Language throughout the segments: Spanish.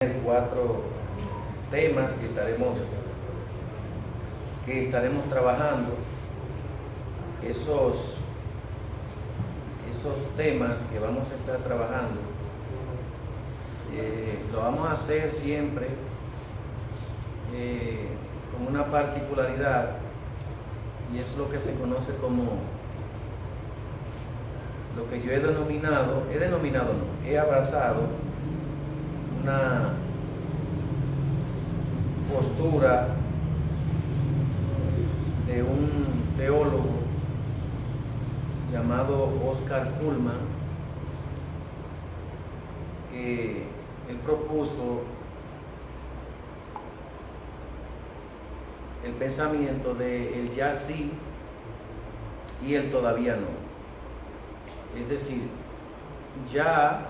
4 temas que estaremos trabajando. Esos temas que vamos a estar trabajando lo vamos a hacer siempre con una particularidad, y es lo que se conoce como lo que yo he abrazado una postura de un teólogo llamado Oscar Cullmann, que él propuso el pensamiento de el ya sí y el todavía no. Es decir, ya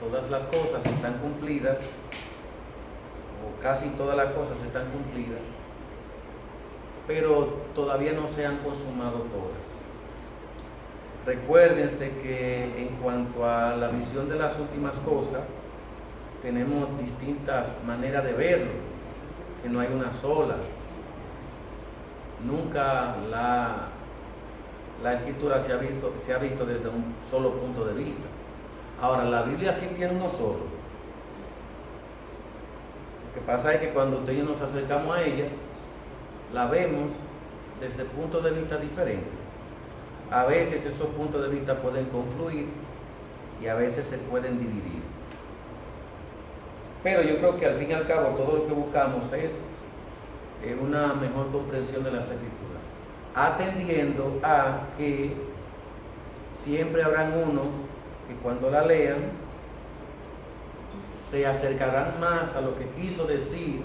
todas las cosas están cumplidas, o casi todas las cosas están cumplidas, pero todavía no se han consumado todas. Recuérdense que en cuanto a la visión de las últimas cosas, tenemos distintas maneras de verlo, que no hay una sola. Nunca la escritura se ha visto desde un solo punto de vista. Ahora, la Biblia sí tiene uno solo. Lo que pasa es que cuando usted y yo nos acercamos a ella, la vemos desde puntos de vista diferentes. A veces esos puntos de vista pueden confluir y a veces se pueden dividir. Pero yo creo que al fin y al cabo todo lo que buscamos es una mejor comprensión de las escrituras, atendiendo a que siempre habrán unos que cuando la lean se acercarán más a lo que quiso decir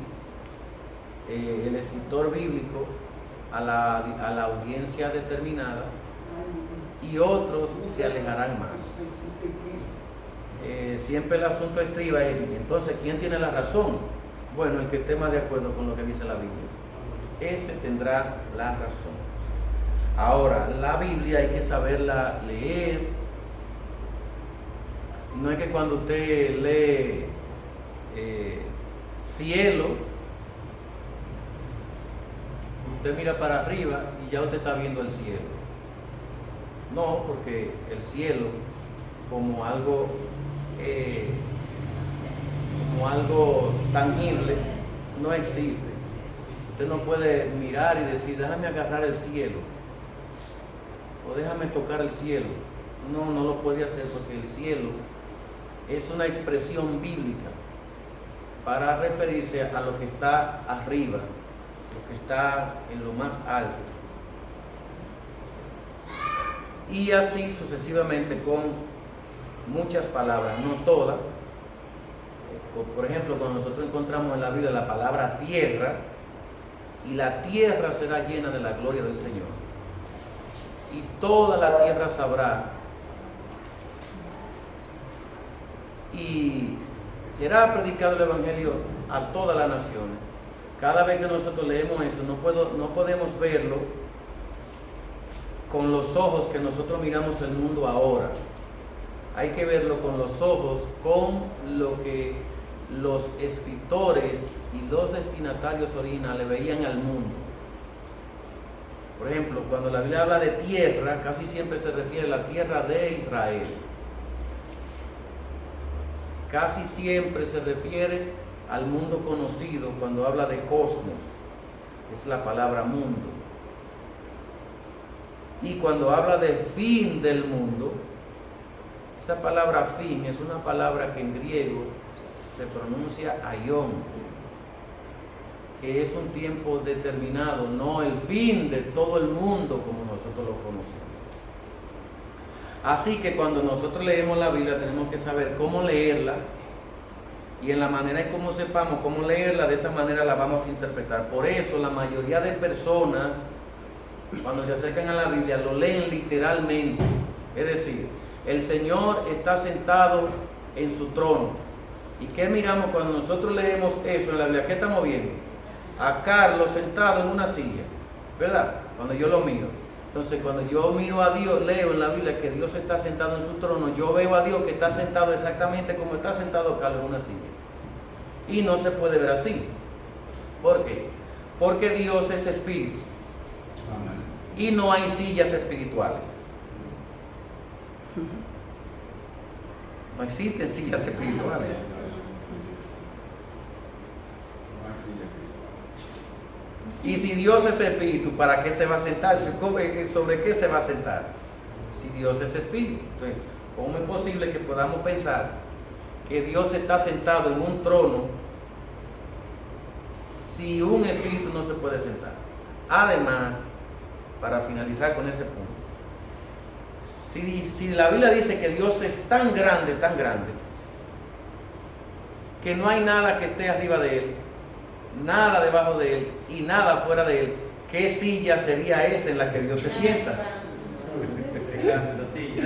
el escritor bíblico a la audiencia determinada, y otros se alejarán más. Siempre el asunto estriba en, entonces, ¿quién tiene la razón? Bueno, el que esté más de acuerdo con lo que dice la Biblia, ese tendrá la razón. Ahora, la Biblia hay que saberla leer. No es que cuando usted lee cielo, usted mira para arriba y ya usted está viendo el cielo. No, porque el cielo como algo tangible no existe. Usted no puede mirar y decir, déjame agarrar el cielo o déjame tocar el cielo. No lo puede hacer, porque el cielo es una expresión bíblica para referirse a lo que está arriba, lo que está en lo más alto. Y así sucesivamente con muchas palabras, no todas. Por ejemplo, cuando nosotros encontramos en la Biblia la palabra tierra, y la tierra será llena de la gloria del Señor, y toda la tierra sabrá, y será predicado el Evangelio a todas las naciones. Cada vez que nosotros leemos eso, no podemos verlo con los ojos que nosotros miramos el mundo ahora. Hay que verlo con los ojos, con lo que los escritores y los destinatarios originales veían al mundo. Por ejemplo, cuando la Biblia habla de tierra, casi siempre se refiere a la tierra de Israel. Casi siempre se refiere al mundo conocido. Cuando habla de cosmos, es la palabra mundo. Y cuando habla de fin del mundo, esa palabra fin es una palabra que en griego se pronuncia aion, que es un tiempo determinado, no el fin de todo el mundo como nosotros lo conocemos. Así que cuando nosotros leemos la Biblia tenemos que saber cómo leerla, y en la manera en cómo sepamos cómo leerla, de esa manera la vamos a interpretar. Por eso la mayoría de personas, cuando se acercan a la Biblia, lo leen literalmente. Es decir, el Señor está sentado en su trono. ¿Y qué miramos cuando nosotros leemos eso en la Biblia? ¿Qué estamos viendo? A Carlos sentado en una silla, ¿verdad? Cuando yo lo miro. Entonces, cuando yo miro a Dios, leo en la Biblia que Dios está sentado en su trono, yo veo a Dios que está sentado exactamente como está sentado Carlos en una silla. Y no se puede ver así. ¿Por qué? Porque Dios es espíritu. Amén. Y no hay sillas espirituales. No existen sillas espirituales. Y si Dios es espíritu, ¿para qué se va a sentar? ¿Sobre qué se va a sentar? Si Dios es espíritu. Entonces, ¿cómo es posible que podamos pensar que Dios está sentado en un trono si un espíritu no se puede sentar? Además, para finalizar con ese punto, si la Biblia dice que Dios es tan grande, que no hay nada que esté arriba de Él, nada debajo de Él y nada fuera de Él, ¿qué silla sería esa en la que Dios se sienta? Es grande esa silla,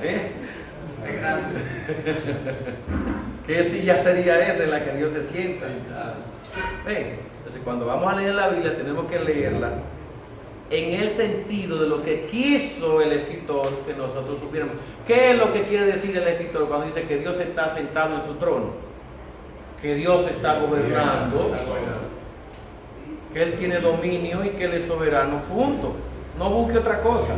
¿Eh? es grande. ¿Qué silla sería esa en la que Dios se sienta? Entonces, cuando vamos a leer la Biblia, tenemos que leerla en el sentido de lo que quiso el escritor que nosotros supiéramos. ¿Qué es lo que quiere decir el escritor cuando dice que Dios está sentado en su trono? Que Dios está gobernando, que Él tiene dominio y que Él es soberano, punto. No busque otra cosa.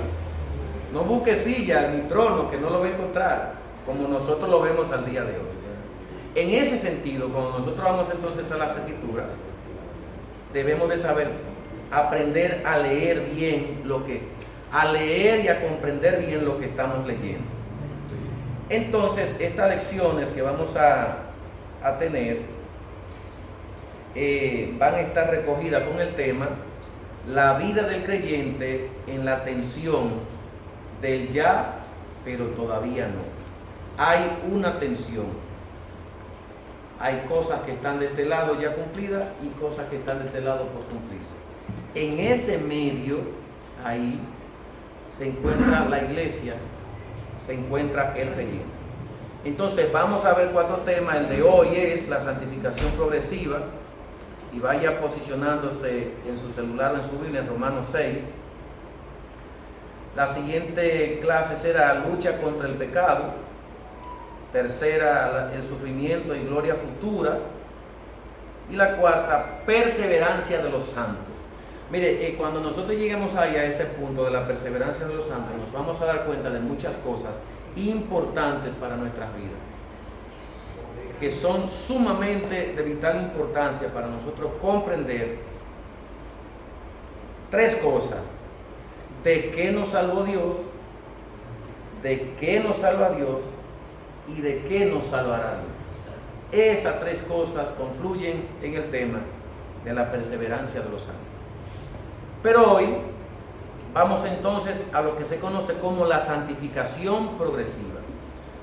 No busque silla ni trono, que no lo va a encontrar como nosotros lo vemos al día de hoy. En ese sentido, cuando nosotros vamos entonces a las Escrituras, debemos de saber, aprender a leer bien a leer y a comprender bien lo que estamos leyendo. Entonces, estas lecciones que vamos a tener van a estar recogidas con el tema la vida del creyente en la tensión del ya, pero todavía no. Hay una tensión. Hay cosas que están de este lado ya cumplidas y cosas que están de este lado por cumplirse. En ese medio, ahí se encuentra la iglesia, se encuentra el creyente. Entonces vamos a ver 4 temas. El de hoy es la santificación progresiva, y vaya posicionándose en su celular o en su Biblia en Romanos 6. La siguiente clase será lucha contra el pecado. Tercera, el sufrimiento y gloria futura. Y la cuarta, perseverancia de los santos. Mire, cuando nosotros lleguemos ahí a ese punto de la perseverancia de los santos, nos vamos a dar cuenta de muchas cosas importantes para nuestras vidas, que son sumamente de vital importancia para nosotros comprender 3 cosas: de qué nos salvó Dios, de qué nos salva Dios y de qué nos salvará Dios. Esas 3 cosas confluyen en el tema de la perseverancia de los santos. Pero hoy vamos entonces a lo que se conoce como la santificación progresiva.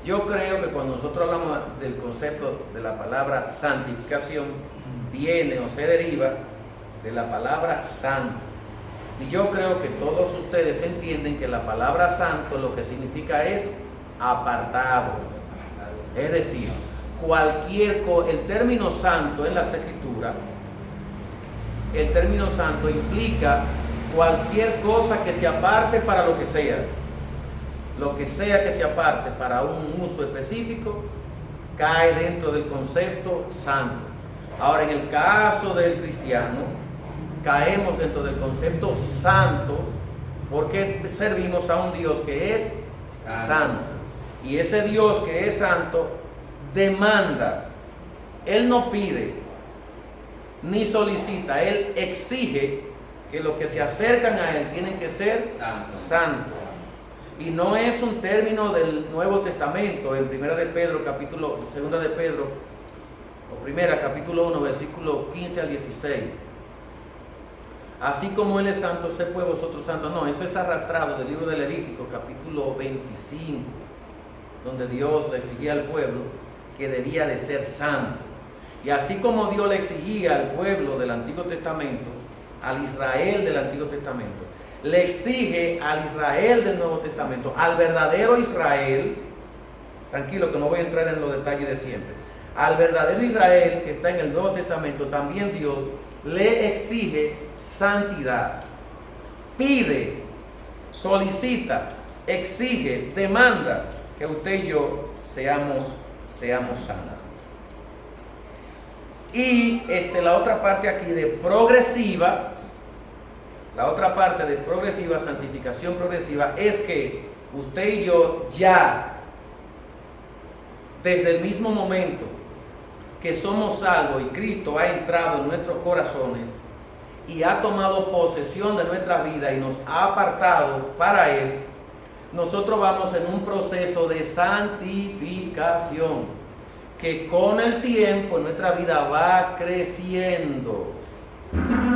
Yo creo que cuando nosotros hablamos del concepto de la palabra santificación, viene o se deriva de la palabra santo. Y yo creo que todos ustedes entienden que la palabra santo lo que significa es apartado. Es decir, el término santo en las Escrituras, el término santo implica cualquier cosa que se aparte para lo que sea. Lo que sea que se aparte para un uso específico cae dentro del concepto santo. Ahora, en el caso del cristiano, caemos dentro del concepto santo porque servimos a un Dios que es santo. Y ese Dios que es santo demanda. Él no pide ni solicita, Él exige que los que se acercan a Él tienen que ser santos. Y no es un término del Nuevo Testamento. En 2 de Pedro, capítulo 1, versículo 15 al 16. Así como Él es santo, sé pues vosotros santos. No, eso es arrastrado del libro de Levítico, capítulo 25, donde Dios le exigía al pueblo que debía de ser santo. Y así como Dios le exigía al pueblo del Antiguo Testamento, al Israel del Antiguo Testamento, le exige al Israel del Nuevo Testamento, al verdadero Israel, tranquilo que no voy a entrar en los detalles de siempre, al verdadero Israel que está en el Nuevo Testamento, también Dios le exige santidad. Pide, solicita, exige, demanda que usted y yo seamos santos. Y la otra parte aquí de progresiva, la otra parte de progresiva, santificación progresiva, es que usted y yo ya, desde el mismo momento que somos salvos y Cristo ha entrado en nuestros corazones y ha tomado posesión de nuestra vida y nos ha apartado para Él, nosotros vamos en un proceso de santificación que con el tiempo en nuestra vida va creciendo.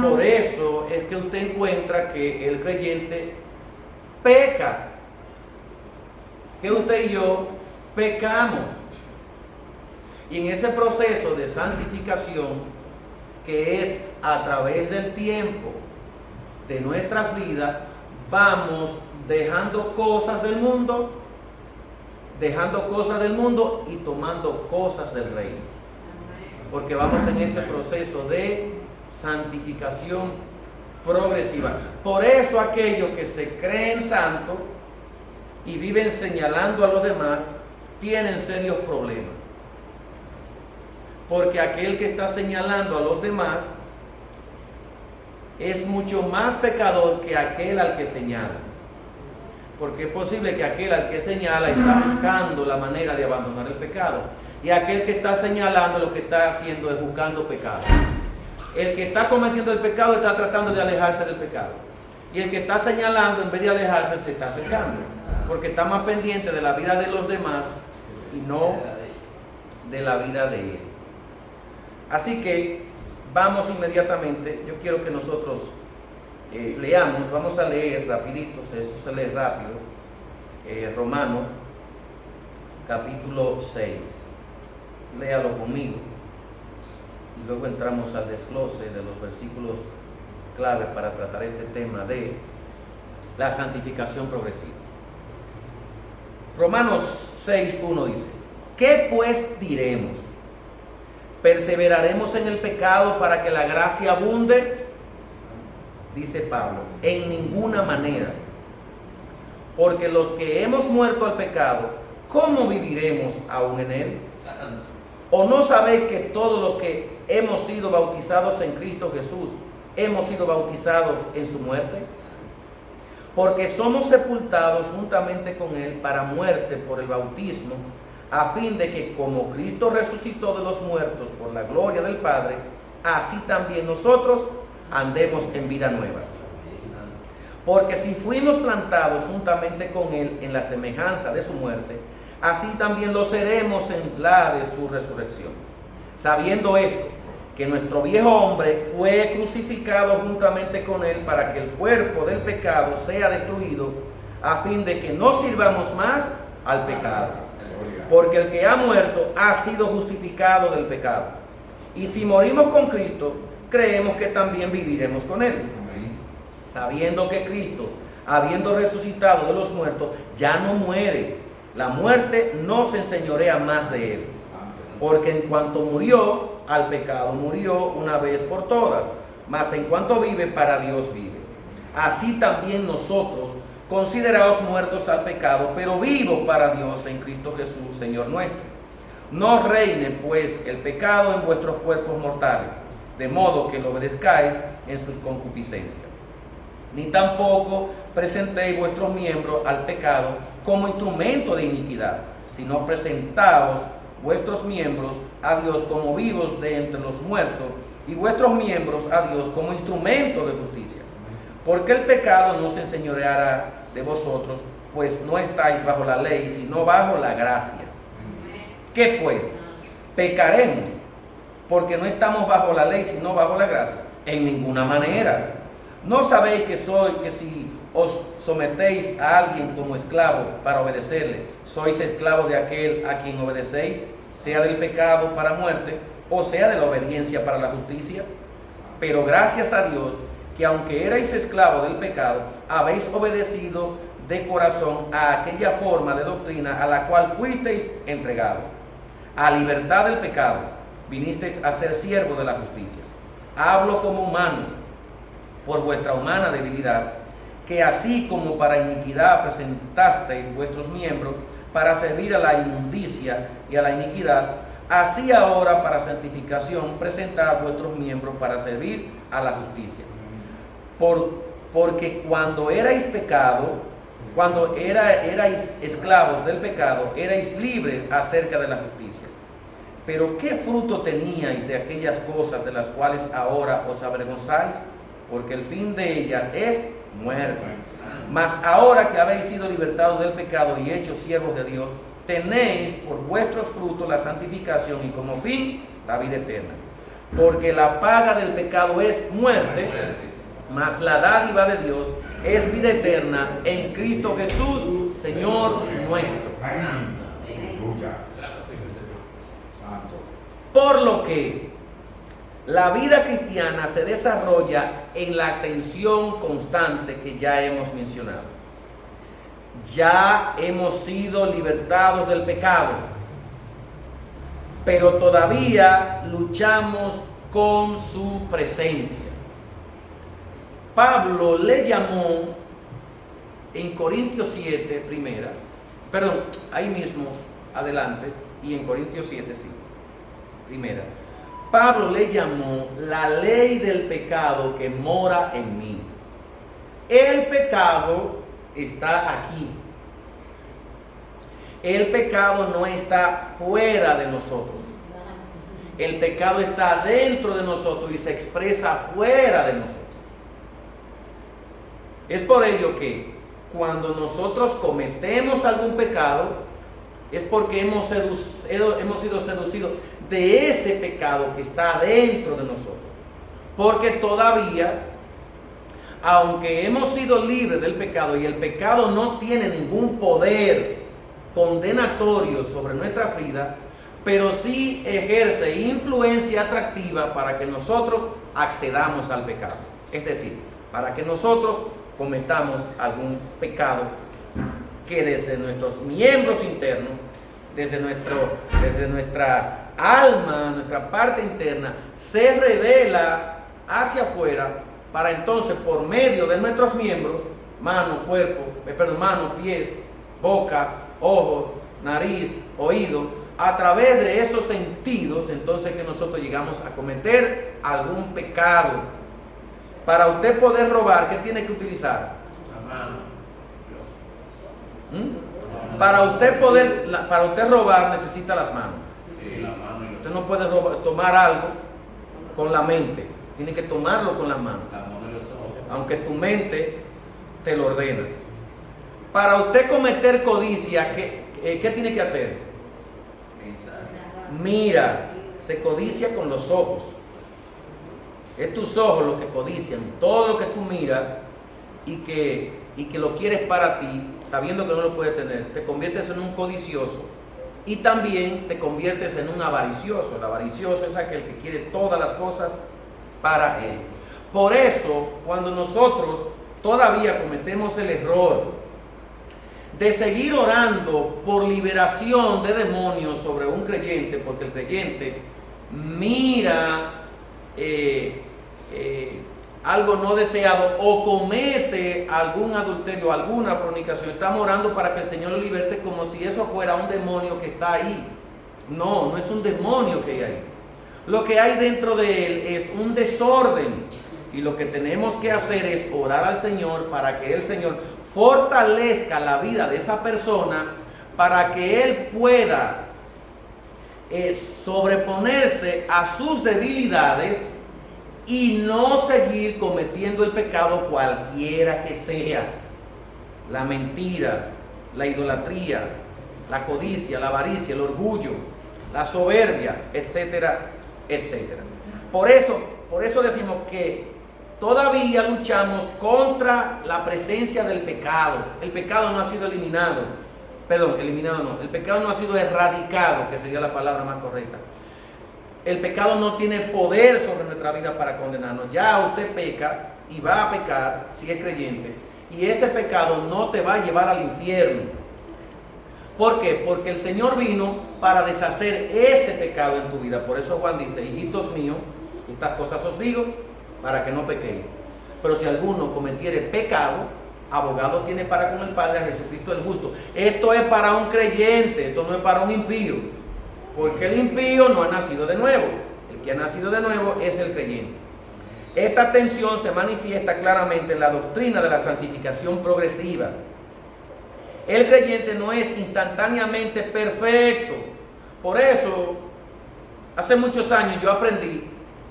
Por eso es que usted encuentra que el creyente peca, que usted y yo pecamos. Y en ese proceso de santificación, que es a través del tiempo de nuestras vidas, vamos dejando cosas del mundo y tomando cosas del reino. Porque vamos en ese proceso de santificación progresiva. Por eso aquellos que se creen santos y viven señalando a los demás tienen serios problemas. Porque aquel que está señalando a los demás es mucho más pecador que aquel al que señala. Porque es posible que aquel al que señala está buscando la manera de abandonar el pecado. Y aquel que está señalando lo que está haciendo es buscando pecado. El que está cometiendo el pecado está tratando de alejarse del pecado. Y el que está señalando, en vez de alejarse, se está acercando. Porque está más pendiente de la vida de los demás y no de la vida de él. Así que vamos inmediatamente. Yo quiero que nosotros leamos, vamos a leer rapidito, esto se lee rápido, Romanos capítulo 6, léalo conmigo y luego entramos al desglose de los versículos clave para tratar este tema de la santificación progresiva. Romanos 6:1 dice: ¿qué pues diremos? ¿Perseveraremos en el pecado para que la gracia abunde? Dice Pablo, en ninguna manera. Porque los que hemos muerto al pecado, ¿cómo viviremos aún en él? ¿O no sabéis que todos los que hemos sido bautizados en Cristo Jesús, hemos sido bautizados en su muerte? Porque somos sepultados juntamente con él para muerte por el bautismo, a fin de que como Cristo resucitó de los muertos por la gloria del Padre, así también nosotros andemos en vida nueva. Porque si fuimos plantados juntamente con él en la semejanza de su muerte, así también lo seremos en la de su resurrección. Sabiendo esto, que nuestro viejo hombre fue crucificado juntamente con él para que el cuerpo del pecado sea destruido, a fin de que no sirvamos más al pecado. Porque el que ha muerto ha sido justificado del pecado. Y si morimos con Cristo, creemos que también viviremos con él. Sabiendo que Cristo, habiendo resucitado de los muertos, ya no muere. La muerte no se enseñorea más de él. Porque en cuanto murió al pecado, murió una vez por todas. Mas en cuanto vive, para Dios vive. Así también nosotros, considerados muertos al pecado, pero vivos para Dios en Cristo Jesús, Señor nuestro. No reine pues el pecado en vuestros cuerpos mortales, de modo que lo obedezcáis en sus concupiscencias. Ni tampoco presentéis vuestros miembros al pecado como instrumento de iniquidad, sino presentaos vuestros miembros a Dios como vivos de entre los muertos, y vuestros miembros a Dios como instrumento de justicia. Porque el pecado no se enseñoreará de vosotros, pues no estáis bajo la ley, sino bajo la gracia. ¿Qué pues? ¿Pecaremos porque no estamos bajo la ley, sino bajo la gracia? En ninguna manera. ¿No sabéis que si os sometéis a alguien como esclavo para obedecerle, sois esclavos de aquel a quien obedecéis, sea del pecado para muerte, o sea de la obediencia para la justicia? Pero gracias a Dios, que aunque erais esclavos del pecado, habéis obedecido de corazón a aquella forma de doctrina a la cual fuisteis entregados. A libertad del pecado vinisteis a ser siervos de la justicia. Hablo como humano, por vuestra humana debilidad, que así como para iniquidad presentasteis vuestros miembros para servir a la inmundicia y a la iniquidad, Así ahora, para santificación, presentad vuestros miembros para servir a la justicia. Porque cuando erais esclavos del pecado, erais libres acerca de la justicia. Pero ¿qué fruto teníais de aquellas cosas de las cuales ahora os avergonzáis? Porque el fin de ellas es muerte. Mas ahora que habéis sido libertados del pecado y hechos siervos de Dios, tenéis por vuestros frutos la santificación y como fin la vida eterna. Porque la paga del pecado es muerte, mas la dádiva de Dios es vida eterna en Cristo Jesús, Señor nuestro. Por lo que la vida cristiana se desarrolla en la atención constante que ya hemos mencionado. Ya hemos sido libertados del pecado, pero todavía luchamos con su presencia. Pablo le llamó en Corintios 7, ahí mismo, adelante, y en Corintios 7, sí, primera. Pablo le llamó la ley del pecado que mora en mí. El pecado está aquí. El pecado no está fuera de nosotros. El pecado está dentro de nosotros y se expresa fuera de nosotros. Es por ello que cuando nosotros cometemos algún pecado, es porque hemos sido seducidos de ese pecado que está dentro de nosotros. Porque todavía, aunque hemos sido libres del pecado y el pecado no tiene ningún poder condenatorio sobre nuestra vida, pero sí ejerce influencia atractiva para que nosotros accedamos al pecado. Es decir, para que nosotros cometamos algún pecado que desde nuestros miembros internos, desde nuestra alma, nuestra parte interna, se revela hacia afuera, para entonces por medio de nuestros miembros, mano, pies, boca, ojos, nariz, oído, a través de esos sentidos, entonces que nosotros llegamos a cometer algún pecado. Para usted poder robar, ¿qué tiene que utilizar? La mano. Para usted robar necesita las manos. Sí, la mano. Usted no puede tomar algo con la mente, tiene que tomarlo con las manos, La mano y los ojos. aunque tu mente te lo ordena. Para usted cometer codicia, ¿qué tiene que hacer? Mira, se codicia con los ojos. Es tus ojos los que codician. Todo lo que tú miras y que lo quieres para ti, sabiendo que no lo puedes tener, te conviertes en un codicioso y también te conviertes en un avaricioso. El avaricioso es aquel que quiere todas las cosas para él. Por eso, cuando nosotros todavía cometemos el error de seguir orando por liberación de demonios sobre un creyente, porque el creyente mira algo no deseado o comete algún adulterio, alguna fornicación, estamos orando para que el Señor lo liberte como si eso fuera un demonio que está ahí. No, no es un demonio que hay ahí. Lo que hay dentro de él es un desorden, y lo que tenemos que hacer es orar al Señor para que el Señor fortalezca la vida de esa persona, para que él pueda sobreponerse a sus debilidades y no seguir cometiendo el pecado cualquiera que sea. La mentira, la idolatría, la codicia, la avaricia, el orgullo, la soberbia, etcétera, etcétera. Por eso decimos que todavía luchamos contra la presencia del pecado. El pecado no ha sido eliminado. El pecado no ha sido erradicado, que sería la palabra más correcta. El pecado no tiene poder sobre nuestra vida para condenarnos. Ya usted peca y va a pecar si es creyente, y ese pecado no te va a llevar al infierno. ¿Por qué? Porque el Señor vino para deshacer ese pecado en tu vida. Por eso Juan dice: hijitos míos, estas cosas os digo para que no pequéis. Pero si alguno cometiere pecado, abogado tiene para con el Padre, a Jesucristo el justo. Esto es para un creyente, esto no es para un impío. Porque el impío no ha nacido de nuevo. El que ha nacido de nuevo es el creyente. Esta tensión se manifiesta claramente en la doctrina de la santificación progresiva. El creyente no es instantáneamente perfecto. Por eso, hace muchos años yo aprendí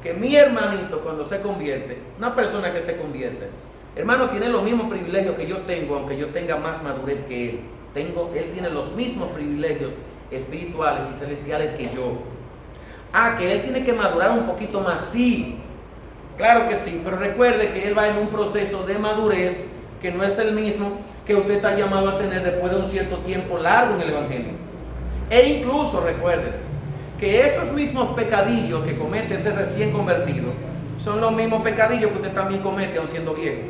que mi hermanito, cuando se convierte, una persona que se convierte, hermano, tiene los mismos privilegios que yo tengo, aunque yo tenga más madurez que él. Él tiene los mismos privilegios espirituales y celestiales que yo. Que él tiene que madurar un poquito más, sí, claro que sí, pero recuerde que él va en un proceso de madurez que no es el mismo que usted está llamado a tener después de un cierto tiempo largo en el Evangelio. E incluso recuérdese que esos mismos pecadillos que comete ese recién convertido son los mismos pecadillos que usted también comete aun siendo viejo.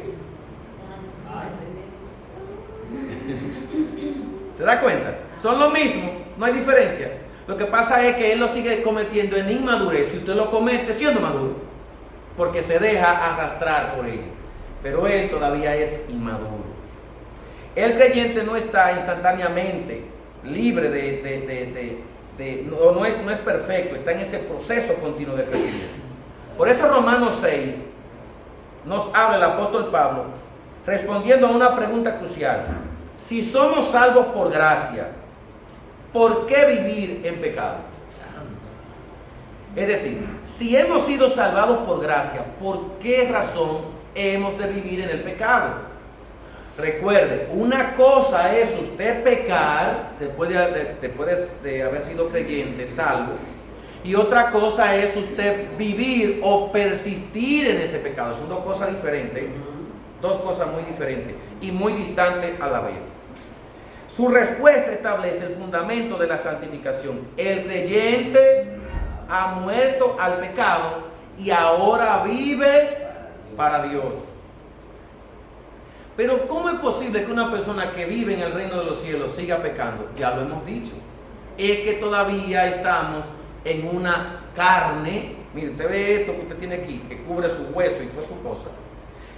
¿Se da cuenta? Son lo mismo, no hay diferencia. Lo que pasa es que él lo sigue cometiendo en inmadurez y usted lo comete siendo maduro, porque se deja arrastrar por él. Pero él todavía es inmaduro. El creyente no está instantáneamente libre no es perfecto, está en ese proceso continuo de crecimiento. Por eso Romanos 6 nos habla el apóstol Pablo respondiendo a una pregunta crucial. Si somos salvos por gracia, ¿por qué vivir en pecado? Es decir, si hemos sido salvados por gracia, ¿por qué razón hemos de vivir en el pecado? Recuerde, una cosa es usted pecar después de haber sido creyente, salvo, y otra cosa es usted vivir o persistir en ese pecado. Son dos cosas diferentes, dos cosas muy diferentes y muy distantes a la vez. Su respuesta establece el fundamento de la santificación. El creyente ha muerto al pecado y ahora vive para Dios. Pero ¿cómo es posible que una persona que vive en el reino de los cielos siga pecando? Ya lo hemos dicho. Es que todavía estamos en una carne. Mire, usted ve esto que usted tiene aquí, que cubre su hueso y todas sus cosas,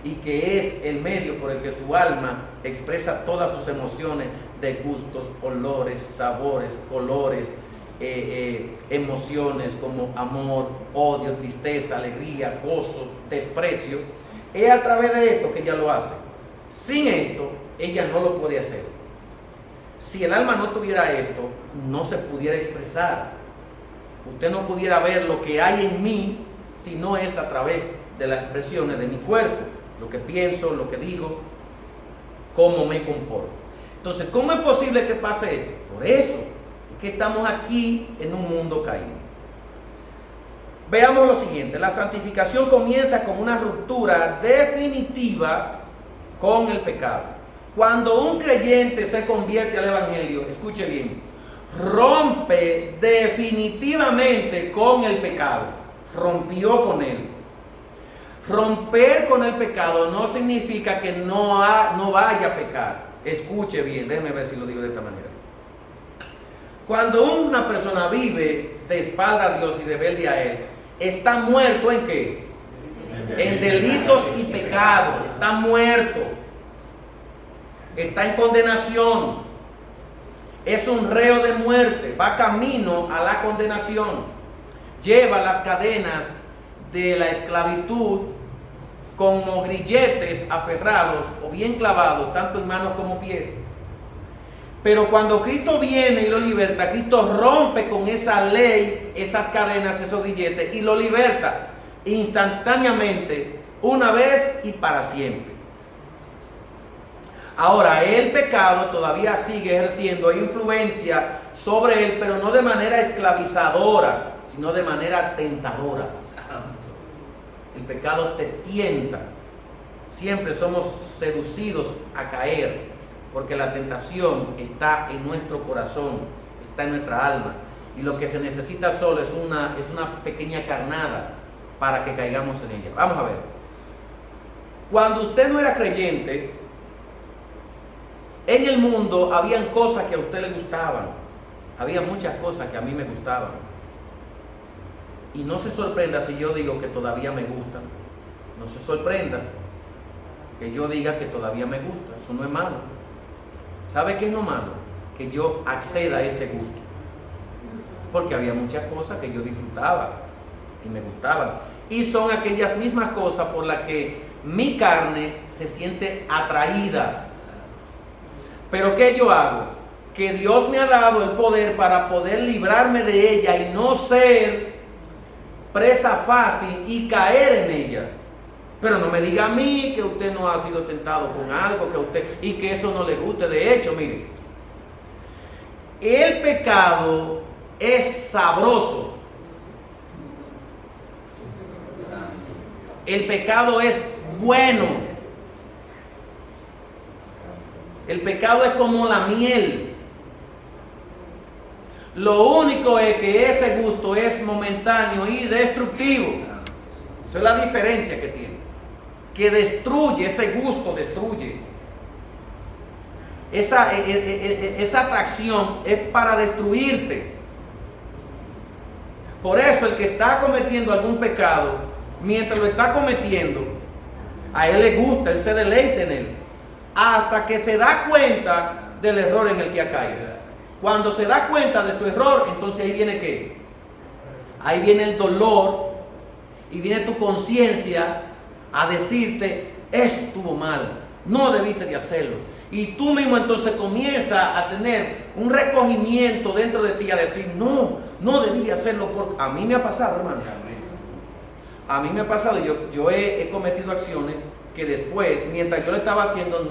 y que es el medio por el que su alma expresa todas sus emociones de gustos, olores, sabores, colores, emociones como amor, odio, tristeza, alegría, gozo, desprecio. Es a través de esto que ella lo hace. Sin esto, ella no lo puede hacer. Si el alma no tuviera esto, no se pudiera expresar. Usted no pudiera ver lo que hay en mí si no es a través de las expresiones de mi cuerpo, lo que pienso, lo que digo, cómo me comporto. Entonces, ¿cómo es posible que pase esto? Por eso es que estamos aquí en un mundo caído. Veamos lo siguiente. La santificación comienza con una ruptura definitiva con el pecado. Cuando un creyente se convierte al Evangelio, escuche bien, rompe definitivamente con el pecado. Rompió con él. Romper con el pecado no significa que no vaya a pecar. Escuche bien, déjeme ver si lo digo de esta manera. Cuando una persona vive de espalda a Dios y rebelde a Él, está muerto ¿en qué? En delitos y pecados. Está muerto. Está en condenación. Es un reo de muerte. Va camino a la condenación. Lleva las cadenas de la esclavitud como grilletes aferrados o bien clavados, tanto en manos como pies. Pero cuando Cristo viene y lo liberta, Cristo rompe con esa ley, esas cadenas, esos grilletes, y lo liberta instantáneamente, una vez y para siempre. Ahora, el pecado todavía sigue ejerciendo influencia sobre él, pero no de manera esclavizadora, sino de manera tentadora. El pecado te tienta. Siempre somos seducidos a caer, porque la tentación está en nuestro corazón, está en nuestra alma. Y lo que se necesita solo es una pequeña carnada para que caigamos en ella. Vamos a ver. Cuando usted no era creyente, en el mundo habían cosas que a usted le gustaban. Había muchas cosas que a mí me gustaban. Y no se sorprenda si yo digo que todavía me gustan. No se sorprenda que yo diga que todavía me gusta. Eso no es malo. ¿Sabe qué es lo malo? Que yo acceda a ese gusto. porque había muchas cosas que yo disfrutaba y me gustaban. Y son aquellas mismas cosas por las que mi carne se siente atraída. Pero ¿qué yo hago? Que Dios me ha dado el poder para poder librarme de ella y no ser presa fácil y caer en ella. Pero no me diga a mí que usted no ha sido tentado con algo, que usted y que eso no le guste. De hecho, mire, el pecado es sabroso. El pecado es bueno. El pecado es como la miel. Lo único es que ese gusto es momentáneo y destructivo. Esa es la diferencia que tiene. Que destruye, ese gusto destruye. Esa atracción es para destruirte. Por eso el que está cometiendo algún pecado, mientras lo está cometiendo, a él le gusta, él se deleita en él, hasta que se da cuenta del error en el que ha caído. Cuando se da cuenta de su error, entonces ahí viene ¿qué? Ahí viene el dolor y viene tu conciencia a decirte, eso estuvo mal, no debiste de hacerlo. Y tú mismo entonces comienzas a tener un recogimiento dentro de ti, a decir, no debí de hacerlo, porque a mí me ha pasado, hermano. A mí me ha pasado, yo he cometido acciones que después, mientras yo lo estaba haciendo,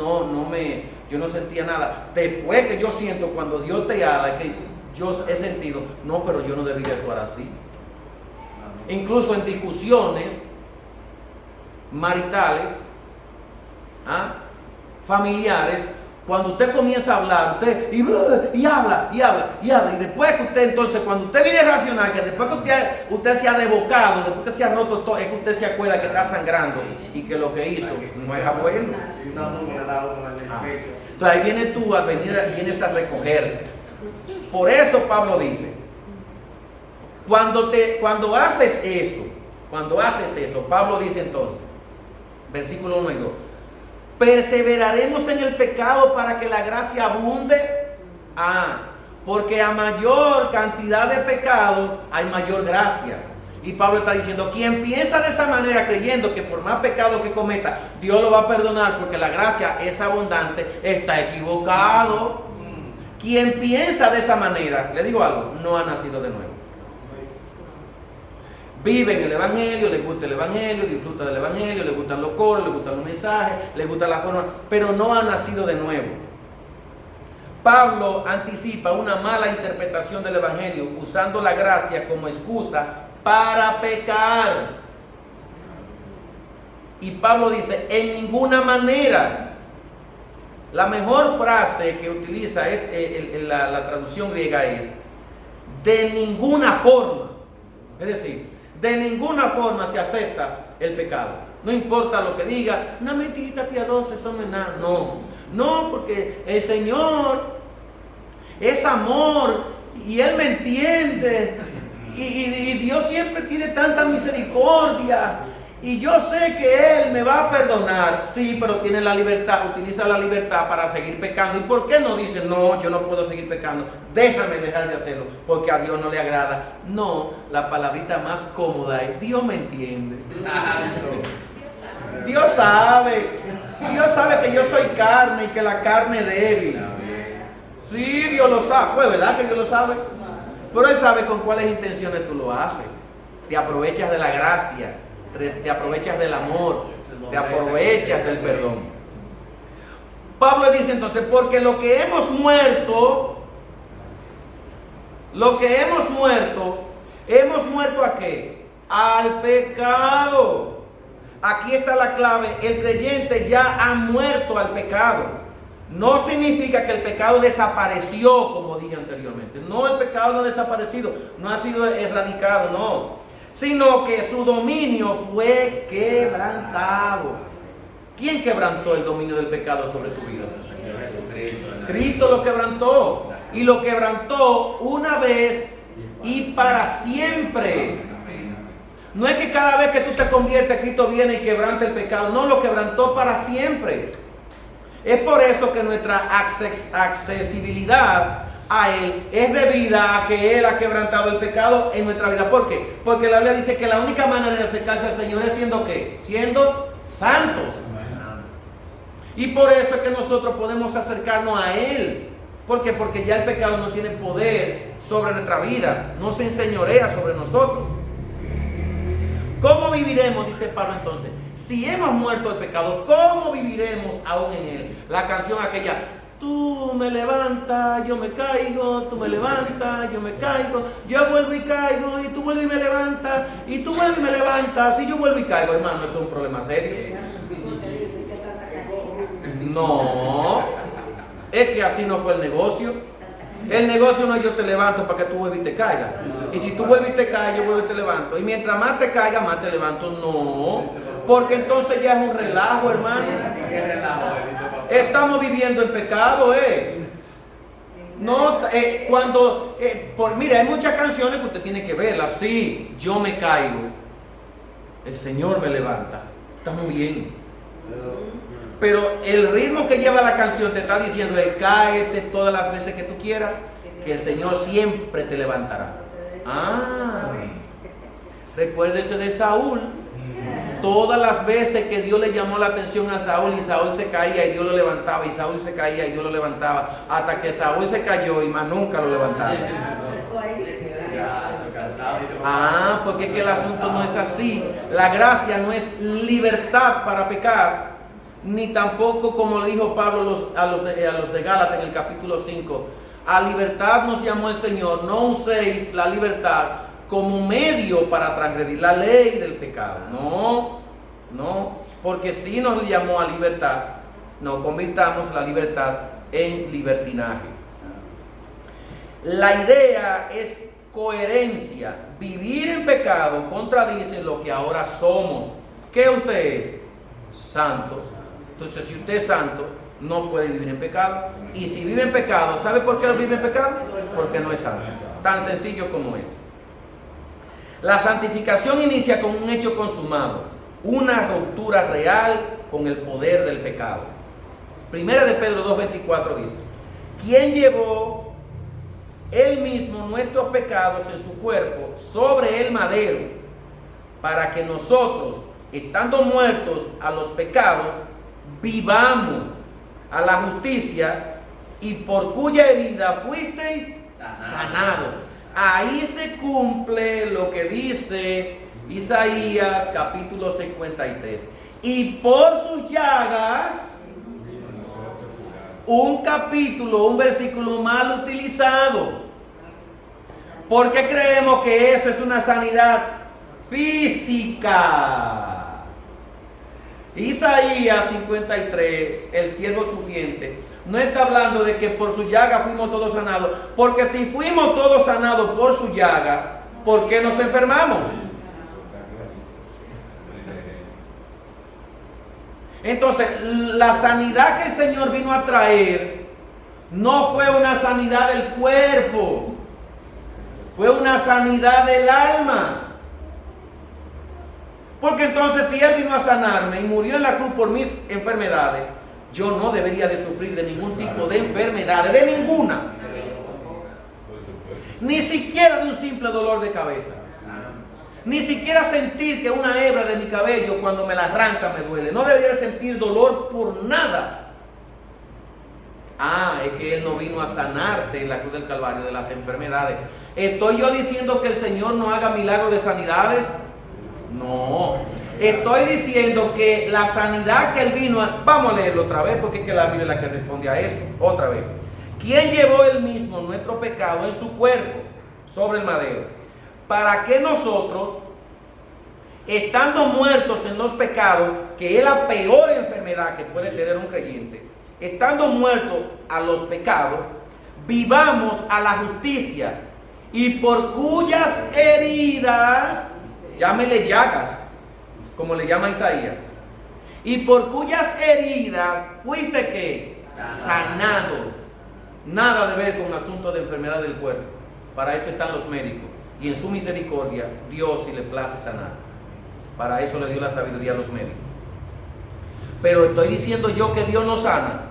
yo no sentía nada. Después que yo siento, cuando Dios te habla, que yo he sentido, no, pero yo no debí de actuar así. Incluso en discusiones maritales, familiares, cuando usted comienza a hablar, usted y habla, y después que usted entonces, cuando usted viene a reaccionar, que después que usted se ha desbocado, después que se ha roto todo, es que usted se acuerda que está sangrando y que lo que hizo no era bueno. Entonces ahí vienes tú vienes a recoger. Por eso Pablo dice, cuando haces eso, Pablo dice entonces, versículo 1 y 2, perseveraremos en el pecado para que la gracia abunde. Porque a mayor cantidad de pecados hay mayor gracia. Y Pablo está diciendo, quien piensa de esa manera, creyendo que por más pecado que cometa, Dios lo va a perdonar porque la gracia es abundante, está equivocado. Quien piensa de esa manera, le digo algo, no ha nacido de nuevo. Vive en el Evangelio, le gusta el Evangelio, disfruta del Evangelio, le gustan los coros, le gustan los mensajes, le gusta la forma, pero no ha nacido de nuevo. Pablo anticipa una mala interpretación del Evangelio usando la gracia como excusa para pecar. Y Pablo dice, en ninguna manera. La mejor frase que utiliza la traducción griega es, de ninguna forma. Es decir, de ninguna forma se acepta el pecado. No importa lo que diga, una mentirita piadosa, eso no es nada. No, porque el Señor es amor y Él me entiende. Y Dios siempre tiene tanta misericordia. Y yo sé que Él me va a perdonar. Sí, pero tiene la libertad, utiliza la libertad para seguir pecando. ¿Y por qué no dice, no, yo no puedo seguir pecando? Déjame dejar de hacerlo, porque a Dios no le agrada. No, la palabrita más cómoda es, Dios me entiende. Dios sabe que yo soy carne y que la carne es débil. Sí, Dios lo sabe. Pues, ¿verdad que Dios lo sabe? Pero Él sabe con cuáles intenciones tú lo haces. Te aprovechas de la gracia, te aprovechas del amor, te aprovechas del perdón. Pablo dice entonces, porque lo que hemos muerto ¿a qué? Al pecado. Aquí está la clave, el creyente ya ha muerto al pecado. No significa que el pecado desapareció, como dije anteriormente. No, el pecado no ha desaparecido, no ha sido erradicado, no. Sino que su dominio fue quebrantado. ¿Quién quebrantó el dominio del pecado sobre tu vida? Cristo lo quebrantó. Y lo quebrantó una vez y para siempre. No es que cada vez que tú te conviertes, Cristo viene y quebranta el pecado. No, lo quebrantó para siempre. Es por eso que nuestra accesibilidad a Él es debida a que Él ha quebrantado el pecado en nuestra vida. ¿Por qué? Porque la Biblia dice que la única manera de acercarse al Señor es siendo ¿qué? Siendo santos. Y por eso es que nosotros podemos acercarnos a Él. ¿Por qué? Porque ya el pecado no tiene poder sobre nuestra vida, no se enseñorea sobre nosotros. ¿Cómo viviremos? Dice Pablo entonces. Si hemos muerto el pecado, ¿cómo viviremos aún en él? La canción aquella, tú me levantas, yo me caigo, tú me levantas, yo me caigo, yo vuelvo y caigo, y tú vuelves y me levantas, y tú vuelves y me levantas, y yo vuelvo y caigo. Hermano, eso es un problema serio. No, es que así no fue el negocio. El negocio no es yo te levanto para que tú vuelvas y te caigas. Y si tú vuelves y te caes, yo vuelvo y te levanto. Y mientras más te caiga, más te levanto. No, porque entonces ya es un relajo, hermano. Estamos viviendo en pecado, No, mira, hay muchas canciones que usted tiene que verlas. Sí, yo me caigo, el Señor me levanta. Está muy bien. Pero el ritmo que lleva la canción te está diciendo, cáete todas las veces que tú quieras, que el Señor siempre te levantará. Recuérdese de Saúl. Todas las veces que Dios le llamó la atención a Saúl y Saúl se caía y Dios lo levantaba, y Saúl se caía y Dios lo levantaba, hasta que Saúl se cayó y más nunca lo levantaba. Porque es que el asunto no es así. La gracia no es libertad para pecar, ni tampoco, como le dijo Pablo a los de Gálatas en el capítulo 5, a libertad nos llamó el Señor. No uséis la libertad como medio para transgredir la ley del pecado. No, porque si nos llamó a libertad, no convirtamos la libertad en libertinaje. La idea es coherencia. Vivir en pecado contradice lo que ahora somos. ¿Qué usted es? Santo. Entonces, si usted es santo, no puede vivir en pecado. Y si vive en pecado, ¿sabe por qué no vive en pecado? Porque no es santo. Tan sencillo como es. La santificación inicia con un hecho consumado, una ruptura real con el poder del pecado. Primera de Pedro 2:24 dice, ¿quién llevó él mismo nuestros pecados en su cuerpo sobre el madero, para que nosotros, estando muertos a los pecados, vivamos a la justicia, y por cuya herida fuisteis sanados? Ahí se cumple lo que dice Isaías capítulo 53. Y por sus llagas, un capítulo, un versículo mal utilizado. Porque creemos que eso es una sanidad física. Isaías 53, el siervo sufriente, no está hablando de que por su llaga fuimos todos sanados, porque si fuimos todos sanados por su llaga, ¿por qué nos enfermamos? Entonces, la sanidad que el Señor vino a traer no fue una sanidad del cuerpo, fue una sanidad del alma. Porque entonces, si Él vino a sanarme y murió en la cruz por mis enfermedades, yo no debería de sufrir de ningún tipo de enfermedades, de ninguna. Ni siquiera de un simple dolor de cabeza. Ni siquiera sentir que una hebra de mi cabello cuando me la arranca me duele. No debería de sentir dolor por nada. Es que Él no vino a sanarte en la cruz del Calvario de las enfermedades. ¿Estoy yo diciendo que el Señor no haga milagros de sanidades? No, estoy diciendo que la sanidad que Él vino a... Vamos a leerlo otra vez, porque es que la Biblia es la que responde a esto. Otra vez. ¿Quién llevó Él mismo nuestro pecado en su cuerpo sobre el madero, para que nosotros, estando muertos en los pecados, que es la peor enfermedad que puede tener un creyente, estando muertos a los pecados, vivamos a la justicia, y por cuyas heridas... Llámele llagas, como le llama Isaías. Y por cuyas heridas fuiste ¿qué? Sanado. Nada de ver con un asunto de enfermedad del cuerpo. Para eso están los médicos. Y en su misericordia, Dios si le place sanar. Para eso le dio la sabiduría a los médicos. Pero estoy diciendo yo que Dios no sana.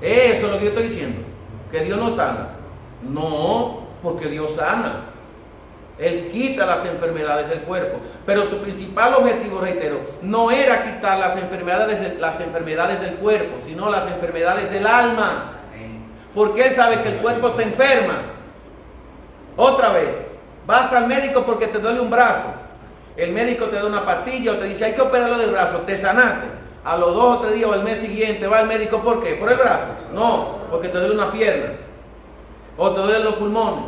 Eso es lo que yo estoy diciendo. ¿Que Dios no sana? No, porque Dios sana. Él quita las enfermedades del cuerpo. Pero su principal objetivo, reitero, no era quitar las enfermedades del cuerpo, sino las enfermedades del alma. Porque Él sabe que el cuerpo se enferma. Otra vez, vas al médico porque te duele un brazo. El médico te da una pastilla o te dice hay que operarlo del brazo, te sanaste. A los 2 o 3 días o el mes siguiente va al médico, ¿por qué? ¿Por el brazo? No, porque te duele una pierna, o te duelen los pulmones,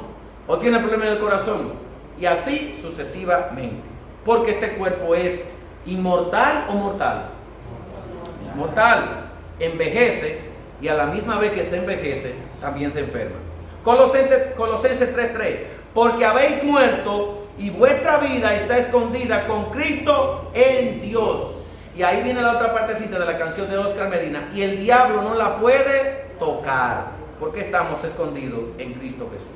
o tienes problemas en el corazón, y así sucesivamente. Porque este cuerpo es inmortal o mortal. Es mortal, envejece, y a la misma vez que se envejece, también se enferma. Colosenses 3:3, porque habéis muerto y vuestra vida está escondida con Cristo en Dios. Y ahí viene la otra partecita de la canción de Oscar Medina. Y el diablo no la puede tocar, porque estamos escondidos en Cristo Jesús.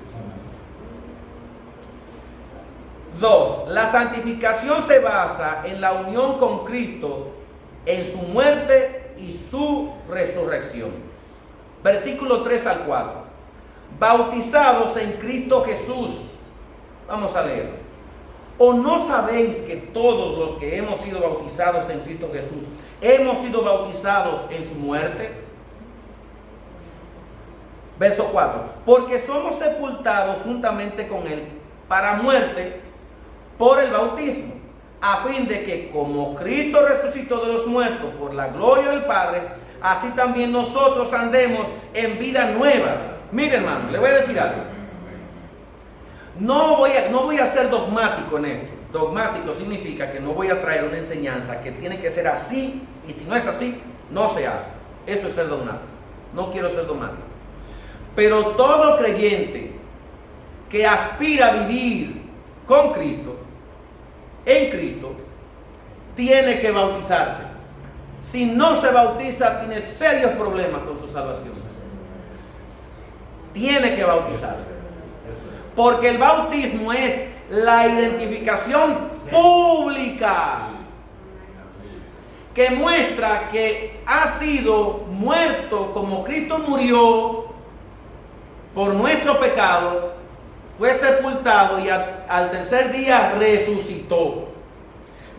2. La santificación se basa en la unión con Cristo, en su muerte y su resurrección. Versículo 3 al 4. Bautizados en Cristo Jesús. Vamos a leerlo. ¿O no sabéis que todos los que hemos sido bautizados en Cristo Jesús, hemos sido bautizados en su muerte? Verso 4. Porque somos sepultados juntamente con Él para muerte por el bautismo, a fin de que como Cristo resucitó de los muertos por la gloria del Padre, así también nosotros andemos en vida nueva. Mire, hermano, le voy a decir algo. No voy a ser dogmático en esto. Dogmático significa que no voy a traer una enseñanza que tiene que ser así, y si no es así, no se hace. Eso es ser dogmático. No quiero ser dogmático. Pero todo creyente que aspira a vivir con Cristo, en Cristo, tiene que bautizarse. Si no se bautiza, tiene serios problemas con su salvación. Tiene que bautizarse. Porque el bautismo es la identificación pública que muestra que ha sido muerto como Cristo murió por nuestro pecado, fue sepultado y al tercer día resucitó.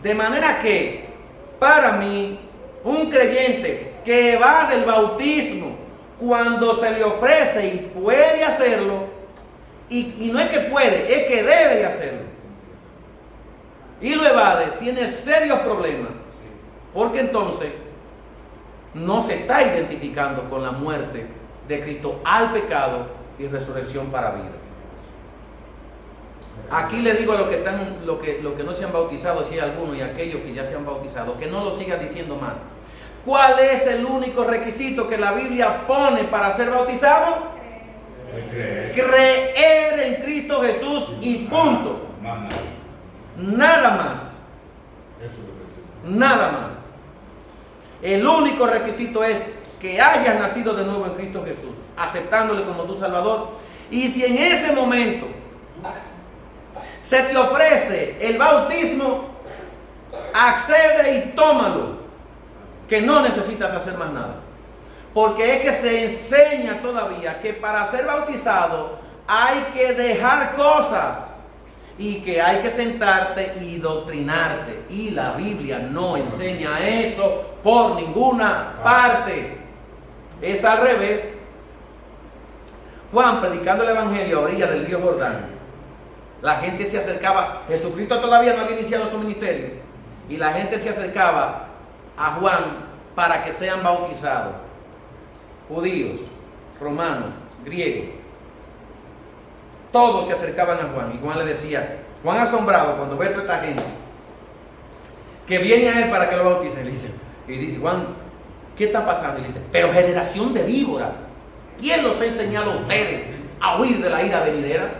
De manera que, para mí, un creyente que va del bautismo cuando se le ofrece y puede hacerlo, y no es que puede, es que debe de hacerlo, y lo evade, tiene serios problemas, porque entonces no se está identificando con la muerte de Cristo al pecado y resurrección para vida. Aquí le digo a los que no se han bautizado, si hay alguno, y a aquellos que ya se han bautizado, que no lo sigan diciendo más. ¿Cuál es el único requisito que la Biblia pone para ser bautizado? Creer en Cristo Jesús y punto. Nada más. Nada más. El único requisito es que hayas nacido de nuevo en Cristo Jesús, aceptándole como tu Salvador. Y si en ese momento se te ofrece el bautismo, accede y tómalo, que no necesitas hacer más nada. Porque es que se enseña todavía que para ser bautizado hay que dejar cosas y que hay que sentarte y doctrinarte. Y la Biblia no enseña eso por ninguna parte. Es al revés. Juan, predicando el Evangelio a orillas del río Jordán, la gente se acercaba. Jesucristo todavía no había iniciado su ministerio, y la gente se acercaba a Juan para que sean bautizados. Judíos, romanos, griegos, todos se acercaban a Juan, y Juan le decía, Juan asombrado cuando ve a toda esta gente que viene a él para que lo bautice, le dice, y Juan, ¿qué está pasando? Y le dice, pero generación de víbora, ¿quién los ha enseñado a ustedes a huir de la ira venidera?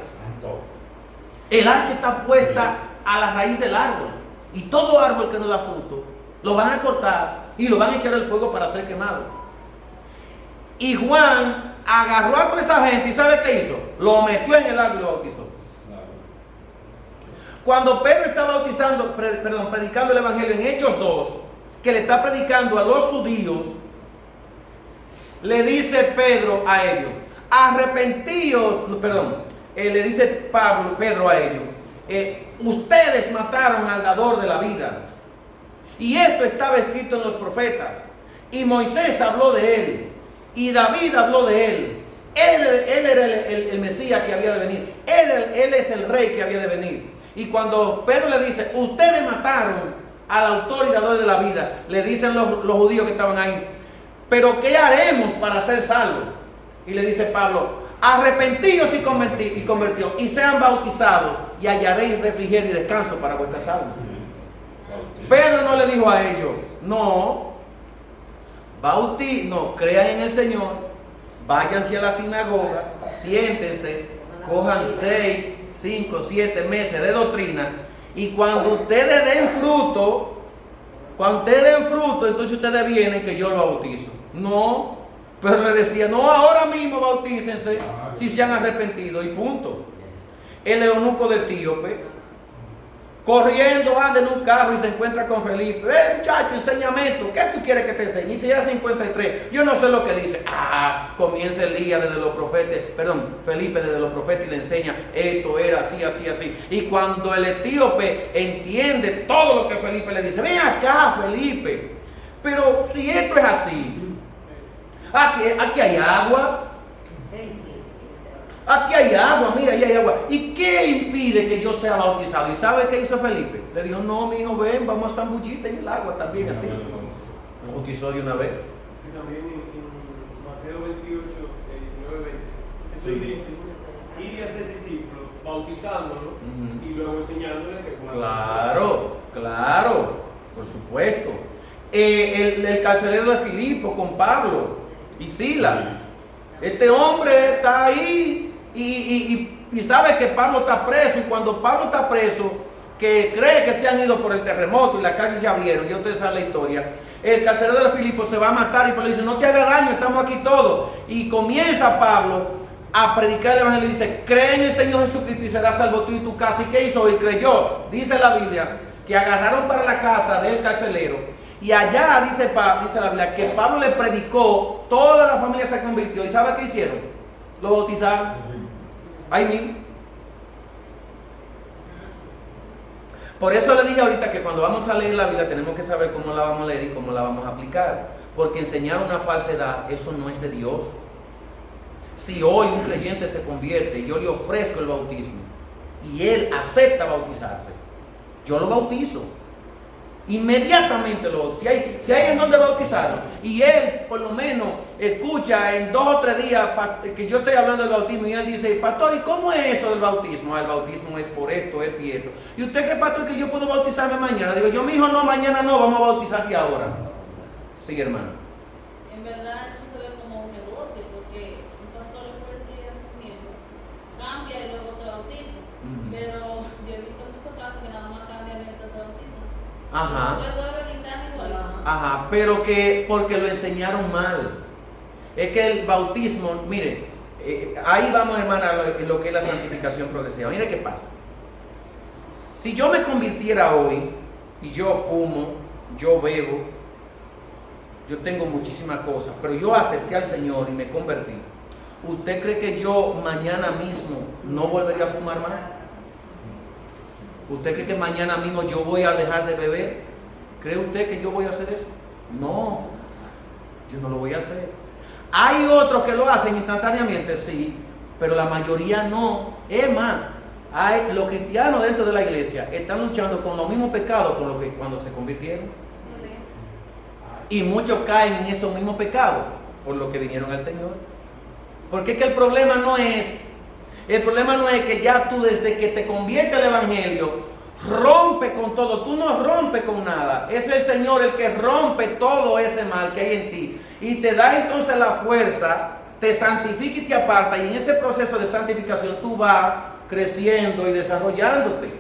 El hacha está puesta a la raíz del árbol, y todo árbol que no da fruto lo van a cortar y lo van a echar al fuego para ser quemado. Y Juan agarró a toda esa gente y ¿sabe qué hizo? Lo metió en el agua y lo bautizó. Cuando Pedro está predicando el Evangelio en Hechos 2, que le está predicando a los judíos, le dice Pedro a ellos, arrepentíos, perdón, le dice Pedro a ellos, ustedes mataron al dador de la vida, y esto estaba escrito en los profetas, y Moisés habló de él, y David habló de él. Él era el Mesías que había de venir, él es el rey que había de venir. Y cuando Pedro le dice, ustedes mataron al autor y dador de la vida, le dicen los judíos que estaban ahí, pero ¿qué haremos para ser salvos? Y le dice Pablo, arrepentíos y convertíos y sean bautizados y hallaréis refrigerio y descanso para vuestras almas. Pedro no le dijo a ellos, no, crean en el Señor, váyanse a la sinagoga, siéntense, cojan 6, 5, 7 meses de doctrina, y cuando ustedes den fruto, entonces ustedes vienen que yo lo bautizo. No, pero le decía, no, ahora mismo bautícense si se han arrepentido, y punto. El eunuco de Etíope, corriendo, anda en un carro y se encuentra con Felipe. Muchacho, enséñame esto. ¿Qué tú quieres que te enseñe? Isaías 53. Yo no sé lo que dice. Comienza Elías desde los profetas, Felipe desde los profetas y le enseña, esto era así, así, así. Y cuando el etíope entiende todo lo que Felipe le dice, ven acá, Felipe, pero si esto es así, aquí hay agua. Aquí hay agua, mira, ahí hay agua. ¿Y qué impide que yo sea bautizado? ¿Y sabe qué hizo Felipe? Le dijo, no, mi hijo, ven, vamos a zambullirte en el agua también así. Lo bautizó de una vez. Y también en Mateo 28, 19, 20, Jesús dice, ir y hacer discípulos, bautizándolo y luego enseñándole que Claro, por supuesto. El carcelero de Filipo con Pablo y Sila. Este hombre está ahí y sabe que Pablo está preso, y cuando Pablo está preso, que cree que se han ido por el terremoto y las calles se abrieron, y ustedes saben la historia, el carcelero de Filipo se va a matar y Pablo dice, no te hagas daño, estamos aquí todos, y comienza Pablo a predicar el evangelio y dice, cree en el Señor Jesucristo y serás salvo tú y tu casa. ¿Y qué hizo? Y creyó. Dice la Biblia que agarraron para la casa del carcelero, y allá dice la Biblia que Pablo le predicó, toda la familia se convirtió. ¿Y sabe qué hicieron? Lo bautizaron ahí mismo. Por eso le dije ahorita que cuando vamos a leer la Biblia tenemos que saber cómo la vamos a leer y cómo la vamos a aplicar, porque enseñar una falsedad, eso no es de Dios. Si hoy un creyente se convierte y yo le ofrezco el bautismo y él acepta bautizarse, yo lo bautizo. Inmediatamente si hay en donde bautizarlo, y él por lo menos escucha en 2 o 3 días que yo estoy hablando del bautismo, y él dice, pastor, ¿y cómo es eso del bautismo? El bautismo es por esto, esto y esto. ¿Y usted qué, pastor, que yo puedo bautizarme mañana? Digo yo, mi hijo, no, mañana no, vamos a bautizarte ahora. Sí, hermano. En verdad eso se ve como un negocio, porque un pastor le puede decir a su miembro, cambia y luego te bautiza. Pero yo he visto muchos casos que nada más cambian mientras se bautizan. Ajá, pero que porque lo enseñaron mal. Es que el bautismo, mire, ahí vamos, hermana, en lo que es la santificación progresiva. Mire qué pasa. Si yo me convirtiera hoy y yo fumo, yo bebo, yo tengo muchísimas cosas, pero yo acepté al Señor y me convertí, ¿usted cree que yo mañana mismo no volvería a fumar más? ¿Usted cree que mañana mismo yo voy a dejar de beber? ¿Cree usted que yo voy a hacer eso? No, yo no lo voy a hacer. Hay otros que lo hacen instantáneamente, sí, pero la mayoría no. Es más, los cristianos dentro de la iglesia están luchando con los mismos pecados con los que cuando se convirtieron. Y muchos caen en esos mismos pecados por lo que vinieron al Señor. Porque es que el problema no es que ya tú desde que te convierte al evangelio rompe con todo. Tú no rompes con nada. Es el Señor el que rompe todo ese mal que hay en ti y te da entonces la fuerza, te santifica y te aparta, y en ese proceso de santificación tú vas creciendo y desarrollándote.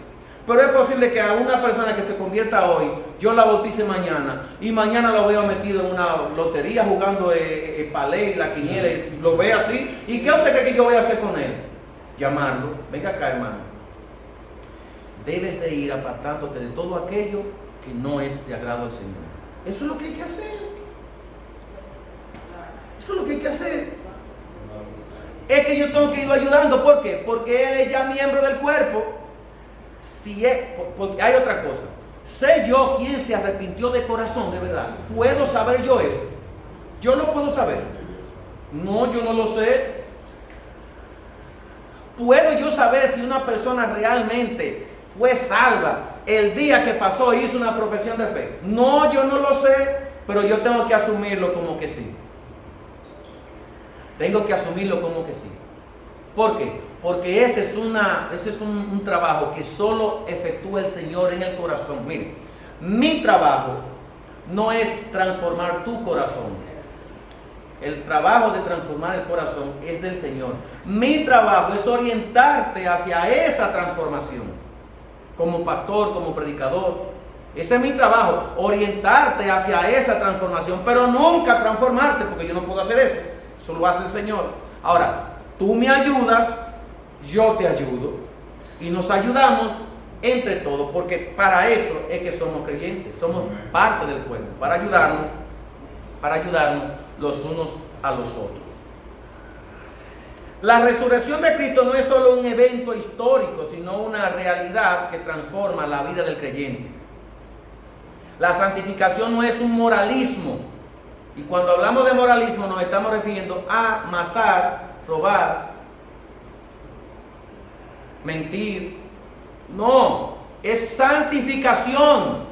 Pero es posible que a una persona que se convierta hoy, yo la bautice mañana, y mañana lo veo metido en una lotería jugando palé y la quiniela, y lo ve así. ¿Y qué usted cree que yo voy a hacer con él? Llamarlo. Venga acá, hermano. Debes de ir apartándote de todo aquello que no es de agrado al Señor. Eso es lo que hay que hacer. Eso es lo que hay que hacer. es que yo tengo que irlo ayudando. ¿Por qué? Porque él es ya miembro del cuerpo. Si es, porque hay otra cosa. ¿Sé yo quién se arrepintió de corazón, de verdad? ¿Puedo saber yo eso? Yo lo puedo saber. No, yo no lo sé. ¿Puedo yo saber si una persona realmente fue salva el día que pasó y hizo una profesión de fe? No, yo no lo sé, pero yo tengo que asumirlo como que sí. Tengo que asumirlo como que sí. ¿Por qué? Porque ese es un trabajo que solo efectúa el Señor en el corazón. Mire, mi trabajo no es transformar tu corazón. El trabajo de transformar el corazón es del Señor. Mi trabajo es orientarte hacia esa transformación. Como pastor, como predicador. Ese es mi trabajo, orientarte hacia esa transformación, pero nunca transformarte, porque yo no puedo hacer eso. Eso lo hace el Señor. Ahora, tú me ayudas, yo te ayudo, y nos ayudamos entre todos, porque para eso es que somos creyentes, somos parte del cuerpo, para ayudarnos los unos a los otros. La resurrección de Cristo no es solo un evento histórico, sino una realidad que transforma la vida del creyente. La santificación no es un moralismo, y cuando hablamos de moralismo nos estamos refiriendo a matar, robar, mentir. No, es santificación.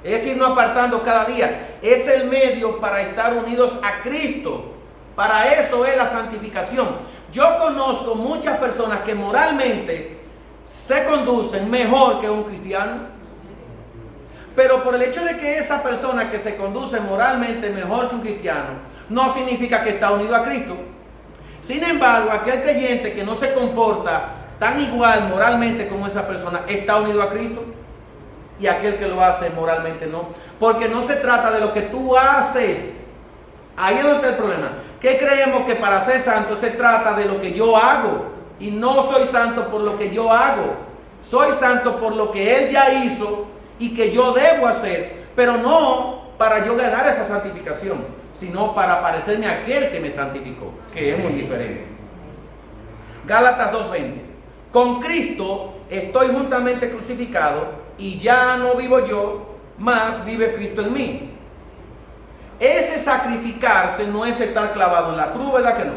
Es irnos apartando cada día. Es el medio para estar unidos a Cristo. Para eso es la santificación. Yo conozco muchas personas que moralmente se conducen mejor que un cristiano. Pero por el hecho de que esa persona que se conduce moralmente mejor que un cristiano, no significa que está unido a Cristo. Sin embargo, aquel creyente que no se comporta tan igual moralmente como esa persona, está unido a Cristo. Y aquel que lo hace moralmente no. Porque no se trata de lo que tú haces. Ahí es donde está el problema. Que creemos que para ser santo se trata de lo que yo hago. Y no soy santo por lo que yo hago. Soy santo por lo que Él ya hizo y que yo debo hacer. Pero no para yo ganar esa santificación, sino para parecerme a aquel que me santificó, que es muy diferente. Gálatas 2:20. Con Cristo estoy juntamente crucificado, y ya no vivo yo, mas vive Cristo en mí. Ese sacrificarse no es estar clavado en la cruz, ¿verdad que no?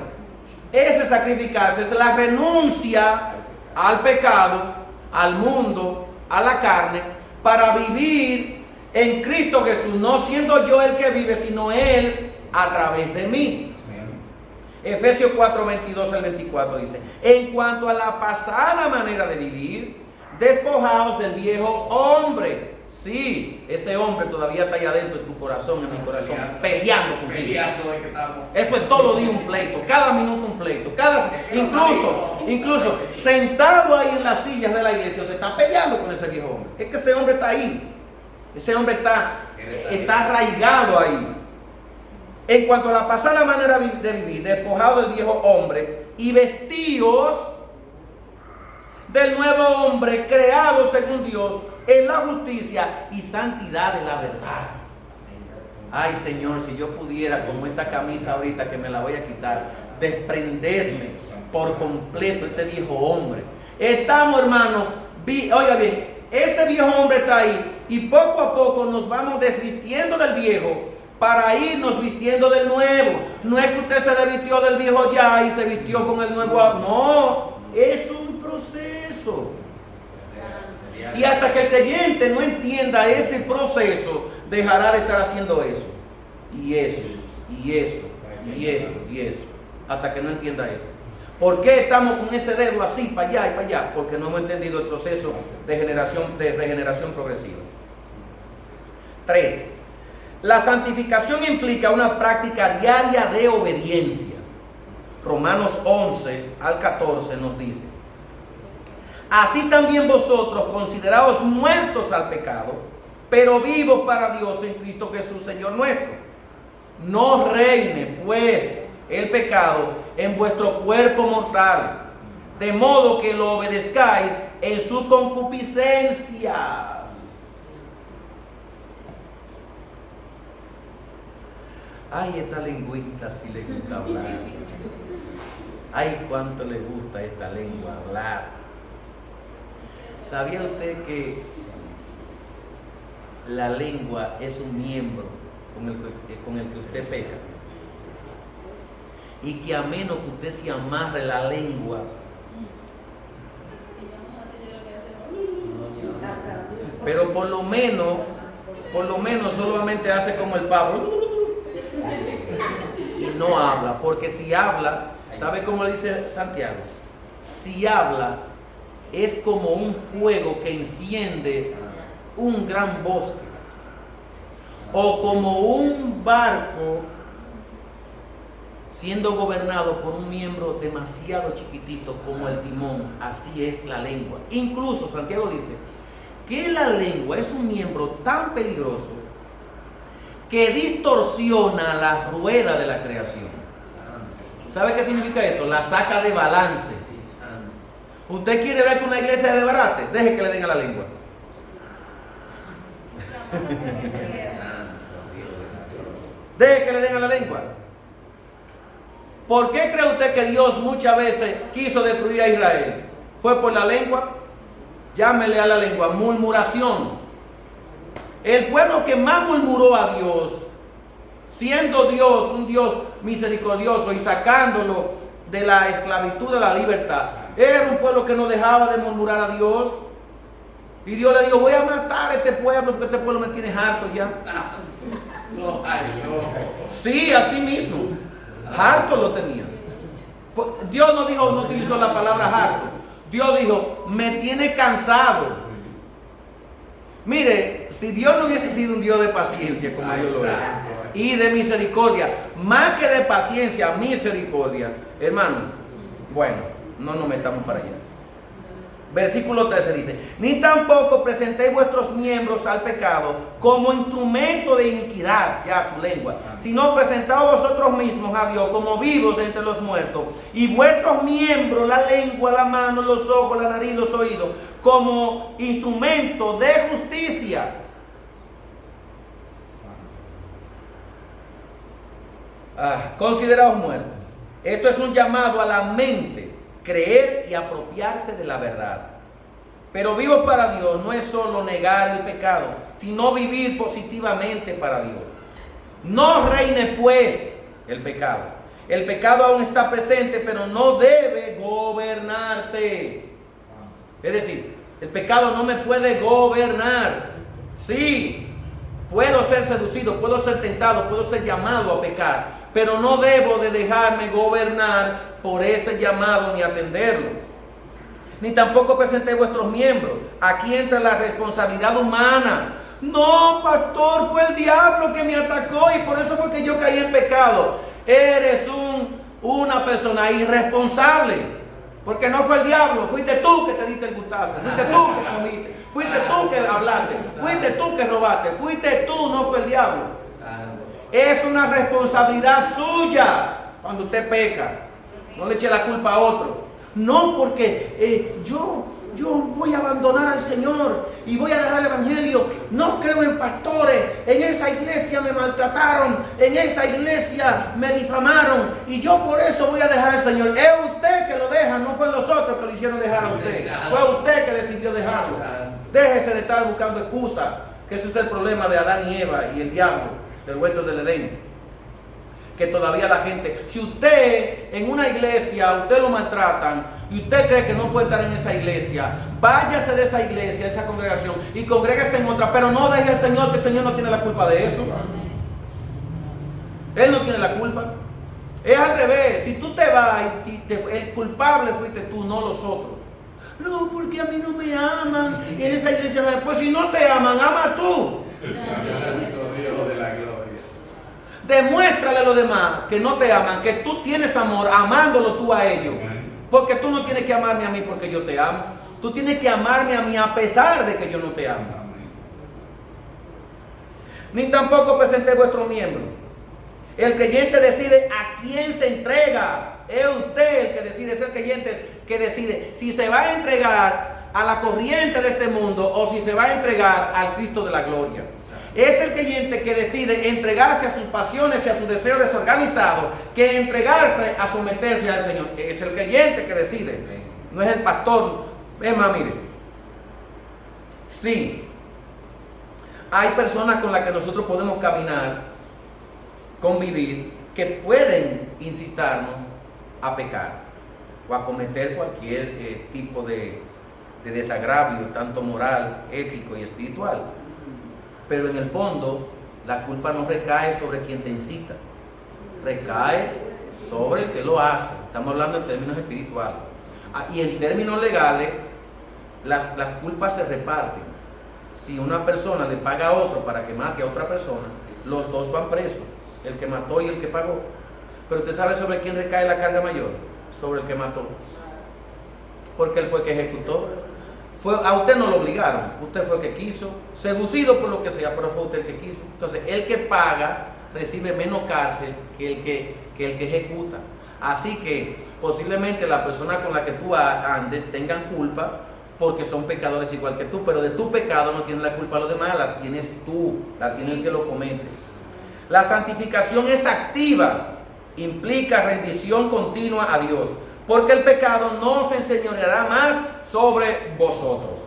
Ese sacrificarse es la renuncia al pecado, al mundo, a la carne, para vivir en Cristo Jesús, no siendo yo el que vive, sino Él a través de mí. Efesios 4:22 al 24 dice: en cuanto a la pasada manera de vivir, despojaos del viejo hombre. Sí, ese hombre todavía está allá adentro en tu corazón, en mi corazón, peleando contigo. Eso es todo los días un pleito, cada minuto un pleito, incluso sentado ahí en las sillas de la iglesia, te está peleando con ese viejo hombre. Es que ese hombre está ahí, ese hombre está arraigado ahí. En cuanto a la pasada manera de vivir, despojado del viejo hombre y vestidos del nuevo hombre creado según Dios en la justicia y santidad de la verdad. Ay, Señor, si yo pudiera, como esta camisa ahorita que me la voy a quitar, desprenderme por completo de este viejo hombre. Estamos, hermano, oiga bien, ese viejo hombre está ahí y poco a poco nos vamos desvistiendo del viejo para irnos vistiendo del nuevo. No es que usted se desvistió del viejo ya y se vistió con el nuevo. No, es un proceso. Y hasta que el creyente no entienda ese proceso, dejará de estar haciendo eso. Y eso, y eso, y eso, y eso. Hasta que no entienda eso. ¿Por qué estamos con ese dedo así, para allá y para allá? Porque no hemos entendido el proceso de regeneración progresiva. 3. La santificación implica una práctica diaria de obediencia. Romanos 11 al 14 nos dice: así también vosotros consideraos muertos al pecado, pero vivos para Dios en Cristo Jesús, Señor nuestro. No reine, pues, el pecado en vuestro cuerpo mortal, de modo que lo obedezcáis en sus concupiscencias. Ay, esta lengüita sí le gusta hablar. Ay, cuánto le gusta esta lengua hablar. ¿Sabía usted que la lengua es un miembro con el que usted peca? Y que a menos que usted se amarre la lengua, pero por lo menos solamente hace como el pavo y no habla, porque si habla, ¿sabe cómo dice Santiago? Si habla es como un fuego que enciende un gran bosque, o como un barco siendo gobernado por un miembro demasiado chiquitito como el timón. Así es la lengua. Incluso Santiago dice que la lengua es un miembro tan peligroso que distorsiona la rueda de la creación. ¿Sabe qué significa eso? La saca de balance. ¿Usted quiere ver que una iglesia de barate? Deje que le den a la lengua. Deje que le den a la lengua. ¿Por qué cree usted que Dios muchas veces quiso destruir a Israel? ¿Fue por la lengua? Llámele a la lengua murmuración. El pueblo que más murmuró a Dios, siendo Dios un Dios misericordioso y sacándolo de la esclavitud a la libertad, era un pueblo que no dejaba de murmurar a Dios. Y Dios le dijo: voy a matar a este pueblo porque este pueblo me tiene harto ya. Sí, así mismo. Harto lo tenía. Dios no dijo, no utilizó la palabra harto. Dios dijo: me tiene cansado. Mire, si Dios no hubiese sido un Dios de paciencia como Dios lo es, y de misericordia, más que de paciencia, misericordia, hermano, bueno, no nos metamos para allá. Versículo 13 dice: ni tampoco presentéis vuestros miembros al pecado como instrumento de iniquidad, ya tu lengua, sino presentaos vosotros mismos a Dios como vivos de entre los muertos, y vuestros miembros, la lengua, la mano, los ojos, la nariz, los oídos, como instrumento de justicia. Consideraos muertos. Esto es un llamado a la mente, creer y apropiarse de la verdad. Pero vivos para Dios no es solo negar el pecado, sino vivir positivamente para Dios. No reine pues el pecado. El pecado aún está presente, pero no debe gobernarte. Es decir, el pecado no me puede gobernar. Sí, puedo ser seducido, puedo ser tentado, puedo ser llamado a pecar, pero no debo de dejarme gobernar por ese llamado ni atenderlo. Ni tampoco presenté vuestros miembros. Aquí entra la responsabilidad humana. No, pastor, fue el diablo que me atacó y por eso fue que yo caí en pecado. Eres una persona irresponsable, porque no fue el diablo, fuiste tú que te diste el gustazo, fuiste tú que comiste, fuiste tú que hablaste, fuiste tú que robaste, fuiste tú, no fue el diablo. Es una responsabilidad suya cuando usted peca. No le eche la culpa a otro. No, porque yo voy a abandonar al Señor y voy a dejar el evangelio. No creo en pastores. En esa iglesia me maltrataron. En esa iglesia me difamaron. Y yo por eso voy a dejar al Señor. Es usted que lo deja, no fue los otros que lo hicieron dejar a usted. Fue usted que decidió dejarlo. Déjese de estar buscando excusas. Que ese es el problema de Adán y Eva y el diablo del huerto del Edén. Que todavía la gente, si usted en una iglesia, usted lo maltratan y usted cree que no puede estar en esa iglesia, váyase de esa iglesia, de esa congregación y congréguese en otra, pero no deje al Señor, que el Señor no tiene la culpa de eso. Él no tiene la culpa. Es al revés, si tú te vas y el culpable fuiste tú, no los otros. No, porque a mí no me aman y en esa iglesia no. Pues si no te aman, ama tú. Dios de la gloria. Demuéstrale a los demás que no te aman, que tú tienes amor, amándolo tú a ellos. Porque tú no tienes que amarme a mí porque yo te amo. Tú tienes que amarme a mí a pesar de que yo no te amo. Ni tampoco presenté vuestros miembros. El creyente decide a quién se entrega. Es usted el que decide, es el creyente que decide si se va a entregar a la corriente de este mundo o si se va a entregar al Cristo de la gloria. Es el creyente que decide entregarse a sus pasiones y a sus deseos desorganizados que entregarse a someterse al Señor. Es el creyente que decide, no es el pastor. Es más, mire, sí, hay personas con las que nosotros podemos caminar, convivir, que pueden incitarnos a pecar o a cometer cualquier tipo de desagravio, tanto moral, ético y espiritual. Pero en el fondo, la culpa no recae sobre quien te incita, recae sobre el que lo hace. Estamos hablando en términos espirituales. Y en términos legales, las culpas se reparten. Si una persona le paga a otro para que mate a otra persona, los dos van presos, el que mató y el que pagó. Pero usted sabe sobre quién recae la carga mayor, sobre el que mató, porque él fue el que ejecutó. A usted no lo obligaron, usted fue el que quiso, seducido por lo que sea, pero fue usted el que quiso. Entonces el que paga recibe menos cárcel que el que ejecuta. Así que posiblemente la persona con la que tú andes tengan culpa porque son pecadores igual que tú, pero de tu pecado no tiene la culpa los demás, la tienes tú, la tiene el que lo comete. La santificación es activa, implica rendición continua a Dios, porque el pecado no se enseñoreará más sobre vosotros.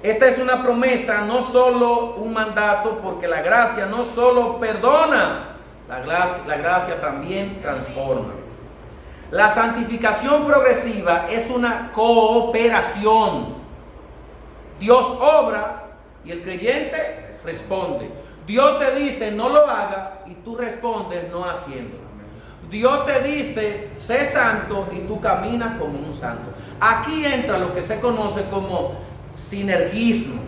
Esta es una promesa, no solo un mandato, porque la gracia no solo perdona, la gracia también transforma. La santificación progresiva es una cooperación. Dios obra y el creyente responde. Dios te dice no lo haga y tú respondes no haciéndolo. Dios te dice sé santo y tú caminas como un santo. Aquí entra lo que se conoce como sinergismo.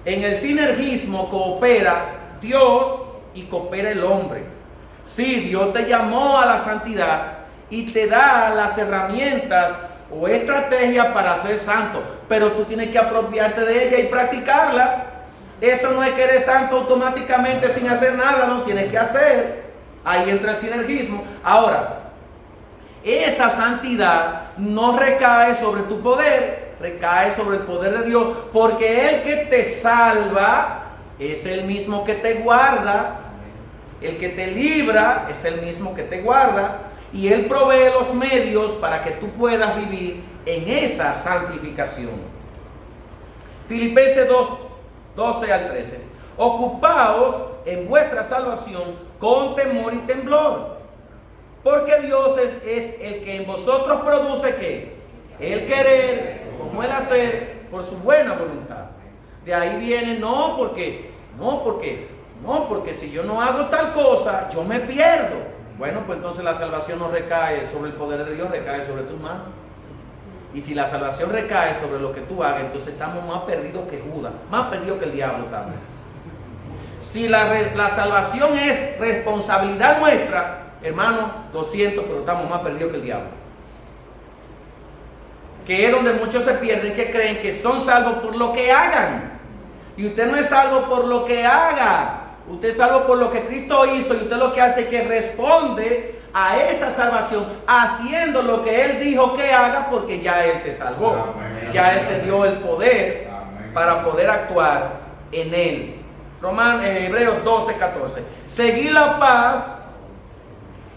En el sinergismo coopera Dios y coopera el hombre. Sí, Dios te llamó a la santidad y te da las herramientas o estrategias para ser santo, pero tú tienes que apropiarte de ella y practicarla. Eso no es que eres santo automáticamente sin hacer nada, no tienes que hacer. Ahí entra el sinergismo. Ahora, esa santidad no recae sobre tu poder, recae sobre el poder de Dios, porque el que te salva es el mismo que te guarda, el que te libra es el mismo que te guarda, y Él provee los medios para que tú puedas vivir en esa santificación. Filipenses 2, 12 al 13. Ocupaos en vuestra salvación con temor y temblor, porque Dios es el que en vosotros produce ¿qué? El querer como el hacer por su buena voluntad. De ahí viene no porque si yo no hago tal cosa yo me pierdo. Bueno, pues entonces la salvación no recae sobre el poder de Dios, recae sobre tus manos. Y si la salvación recae sobre lo que tú hagas, entonces estamos más perdidos que Judas, más perdidos que el diablo también. Si la salvación es responsabilidad nuestra, hermano, lo siento, pero estamos más perdidos que el diablo. Que es donde muchos se pierden, que creen que son salvos por lo que hagan. Y usted no es salvo por lo que haga. Usted es salvo por lo que Cristo hizo, y usted lo que hace es que responde a esa salvación haciendo lo que Él dijo que haga, porque ya Él te salvó. Amén. Ya Él te dio el poder. Amén. Para poder actuar en Él. Hebreos 12, 14. Seguid la paz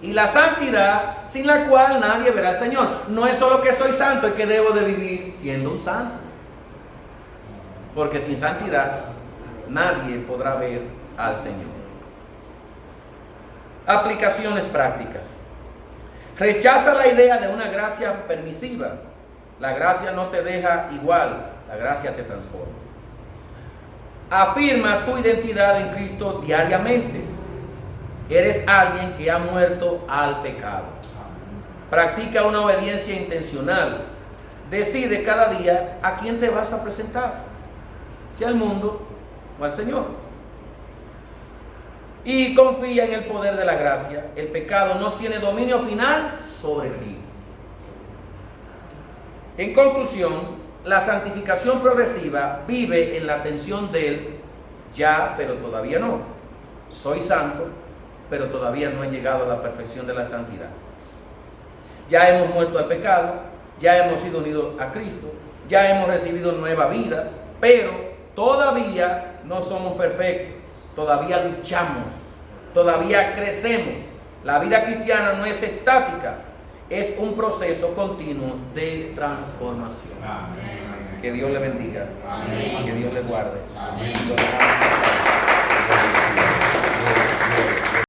y la santidad, sin la cual nadie verá al Señor. No es solo que soy santo, es que debo de vivir siendo un santo. Porque sin santidad nadie podrá ver al Señor. Aplicaciones prácticas. Rechaza la idea de una gracia permisiva. La gracia no te deja igual, la gracia te transforma. Afirma tu identidad en Cristo diariamente. Eres alguien que ha muerto al pecado. Practica una obediencia intencional. Decide cada día a quién te vas a presentar, si al mundo o al Señor. Y confía en el poder de la gracia. El pecado no tiene dominio final sobre ti. En conclusión, la santificación progresiva vive en la tensión del ya, pero todavía no. Soy santo, pero todavía no he llegado a la perfección de la santidad. Ya hemos muerto al pecado, ya hemos sido unidos a Cristo, ya hemos recibido nueva vida, pero todavía no somos perfectos, todavía luchamos, todavía crecemos. La vida cristiana no es estática, es un proceso continuo de transformación. Amén. Que Dios le bendiga. Amén. Que Dios le guarde. Amén.